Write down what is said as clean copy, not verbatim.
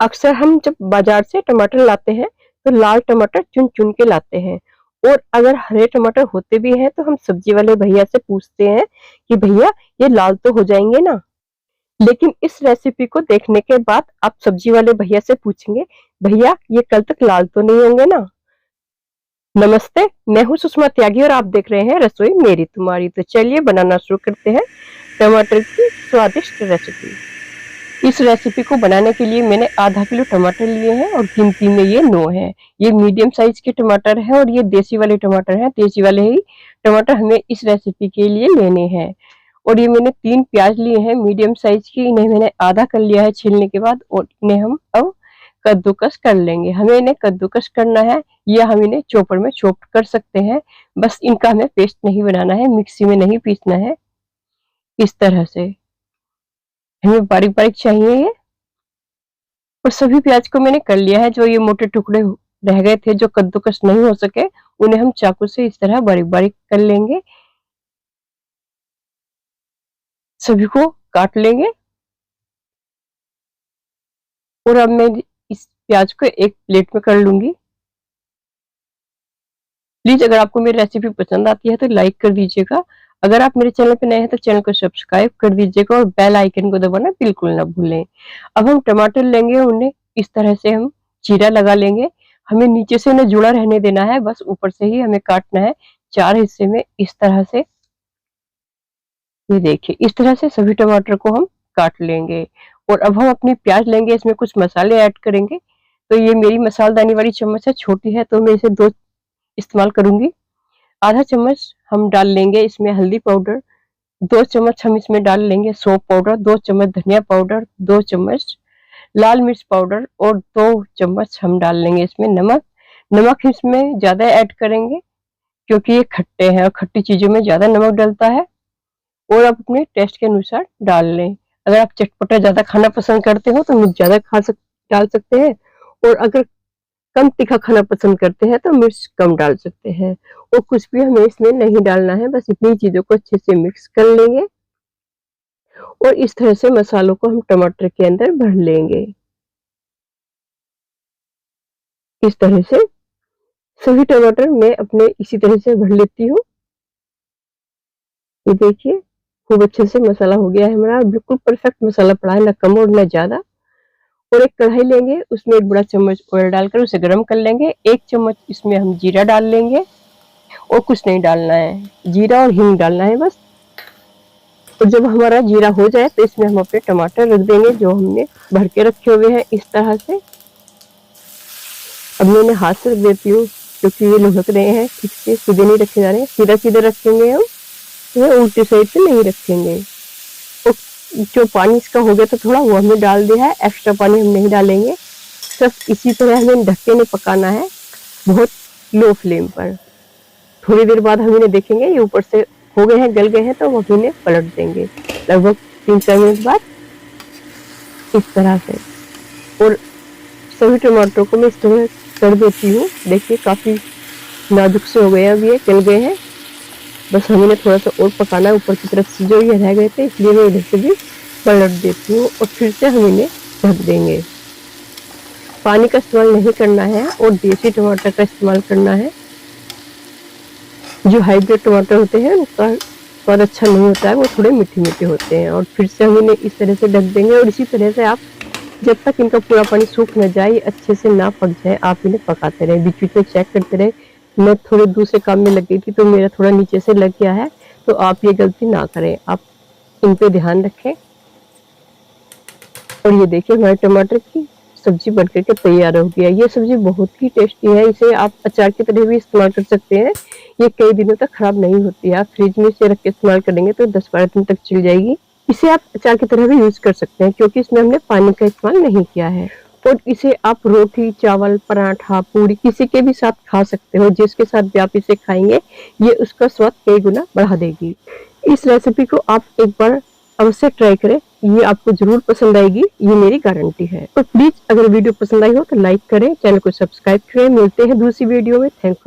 अक्सर हम जब बाजार से टमाटर लाते हैं तो लाल टमाटर चुन-चुन के लाते हैं और अगर हरे टमाटर होते भी हैं तो हम सब्जी वाले भैया से पूछते हैं कि भैया ये लाल तो हो जाएँगे ना? लेकिन इस रेसिपी को देखने के बाद आप सब्जी वाले भैया से पूछेंगे, भैया ये कल तक लाल तो नहीं होंगे ना? नमस्ते, मैं हूँ सुषमा त्यागी और आप देख रहे हैं रसोई मेरी तुम्हारी। तो चलिए बनाना शुरू करते हैं टमाटर की स्वादिष्ट रेसिपी। इस रेसिपी को बनाने के लिए मैंने आधा किलो टमाटर लिए हैं और गिनती में ये 9 हैं। ये मीडियम साइज के टमाटर हैं और ये देसी वाले टमाटर हैं। देसी वाले ही टमाटर हमें इस रेसिपी के लिए लेने हैं। और ये मैंने 3 प्याज लिए हैं मीडियम साइज की। इन्हें मैंने आधा कर लिया है छीलने के बाद और इन्हें हम अब कद्दूकस कर लेंगे। हमें इन्हें कद्दूकस करना है या हम इन्हें चॉपर में चॉप कर सकते हैं। बस इनका हमें पेस्ट नहीं बनाना है, मिक्सी में नहीं पीसना है। इस तरह से हमें बारीक-बारीक चाहिए ये। और सभी प्याज को मैंने कर लिया है। जो ये मोटे टुकड़े रह गए थे जो कद्दूकस नहीं हो सके, उन्हें हम चाकू से इस तरह बारीक-बारीक कर लेंगे। सभी को काट लेंगे। और अब मैं इस प्याज को एक प्लेट में कर लूंगी। प्लीज अगर आपको मेरी रेसिपी पसंद आती है तो लाइक कर दीजिएगा। अगर आप मेरे चैनल पे नए हैं तो चैनल को सब्सक्राइब कर दीजिएगा और बेल आइकन को दबाना बिल्कुल ना भूलें। अब हम टमाटर लेंगे, उन्हें इस तरह से हम चीरा लगा लेंगे। हमें नीचे से उन्हें जुड़ा रहने देना है, बस ऊपर से ही हमें काटना है 4 हिस्से में इस तरह से। ये देखिए इस तरह से सभी टमाटर को हम काट लेंगे। और अब हम अपनी प्याज लेंगे, इसमें कुछ मसाले ऐड करेंगे। तो ये मेरी मसालदानी वाली चम्मच है, छोटी है तो मैं इसे 2 इस्तेमाल करूंगी। आधा चम्मच हम डाल लेंगे इसमें हल्दी पाउडर, 2 चम्मच हम इसमें डाल लेंगे सौंफ पाउडर, 2 चम्मच धनिया पाउडर, 2 चम्मच लाल मिर्च पाउडर और 2 चम्मच हम डाल लेंगे इसमें नमक। नमक इसमें ज्यादा ऐड करेंगे क्योंकि ये खट्टे हैं और खट्टी चीजों में ज्यादा नमक डलता है। और आप अपने टेस्ट के अनुसार डाल लें। अगर आप चटपटा ज्यादा खाना पसंद करते हो तो मिर्च ज्यादा डाल सकते हैं। और अगर कम तीखा खाना पसंद करते हैं तो मिर्च कम डाल सकते हैं। और कुछ भी हमें इसमें नहीं डालना है, बस इतनी चीजों को अच्छे से मिक्स कर लेंगे। और इस तरह से मसालों को हम टमाटर के अंदर भर लेंगे। इस तरह से सभी टमाटर मैं अपने इसी तरह से भर लेती हूँ। ये देखिए खूब अच्छे से मसाला हो गया है हमारा, बिल्कुल परफेक्ट मसाला पड़ा है, ना कम और ना ज्यादा। और एक कढ़ाई लेंगे, उसमें 1 बड़ा चम्मच ऑयल डालकर उसे गर्म कर लेंगे। 1 चम्मच इसमें हम जीरा डाल लेंगे और कुछ नहीं डालना है, जीरा और हींग डालना है बस। और जब हमारा जीरा हो जाए तो इसमें हम अपने टमाटर रख देंगे जो हमने भर के रखे हुए हैं इस तरह से। अब मैं इन्हें हाथ से रख देती हूँ क्योंकि ये लुढ़क रहे हैं, ठीक से सीधे नहीं रखे जा रहे हैं। सीधा-सीधा रखेंगे हम, ये उल्टी साइड से नहीं रखेंगे। और जो पानी इसका हो गया तो थोड़ा वो हमने डाल दिया है, एक्स्ट्रा पानी हम नहीं डालेंगे। सिर्फ इसी तरह हमें ढक के नहीं पकाना है, बहुत लो फ्लेम पर। थोड़ी देर बाद हम इन्हें देखेंगे ये ऊपर से हो गए हैं, गल गए हैं, तो हम इन्हें पलट देंगे लगभग 3-4 मिनट बाद इस तरह से। और सभी टमाटरों को मैं इस तरह कर देती हूँ। देखिए काफी नाजुक से हो गए हैं, अब ये गल गए हैं। बस हम इन्हें थोड़ा सा और पकाना है, ऊपर की तरफ से जो ये रह गए थे, इसलिए मैं इधर से भी पलट देती हूँ और फिर से हम इन्हें ढक देंगे। पानी का इस्तेमाल नहीं करना है और देसी टमाटर का इस्तेमाल करना है। जो हाइब्रिड टमाटर होते हैं उनका स्वाद अच्छा नहीं होता है, वो थोड़े मीठे-मीठे होते हैं। और फिर से हम इन्हें इस तरह से ढक देंगे और इसी तरह से आप जब तक इनका पूरा पानी सूख न जाए, अच्छे से ना पक जाए, आप इन्हें पकाते रहें, बीच-बीच में चेक करते रहें। मैं थोड़े दूसरे काम में लग गई थी तो मेरा थोड़ा नीचे से लग गया है, तो आप ये गलती ना करें, आप इन पे ध्यान रखें। और ये देखिए हमारे टमाटर की सब्जी बनकर के तैयार हो गया। ये सब्जी बहुत ही टेस्टी है, इसे आप अचार की तरह भी इस्तेमाल कर सकते हैं। ये कई दिनों तक खराब नहीं होती है, आप फ्रिज में इसे रख के इस्तेमाल करेंगे तो 10-12 दिन तक चल जाएगी। इसे आप अचार की तरह भी यूज कर सकते हैं क्योंकि इसमें हमने पानी का इस्तेमाल नहीं किया है। और इसे आप रोटी, चावल, पराठा, पूरी किसी के भी साथ खा सकते हो। जिसके साथ भी आप इसे खाएंगे ये उसका स्वाद कई गुना बढ़ा देगी। इस रेसिपी को आप एक बार अवश्य ट्राई करें, ये आपको जरूर पसंद आएगी, ये मेरी गारंटी है। तो प्लीज अगर वीडियो पसंद आई हो तो लाइक करें, चैनल को सब्सक्राइब करें। मिलते हैं दूसरी वीडियो में। Thank you.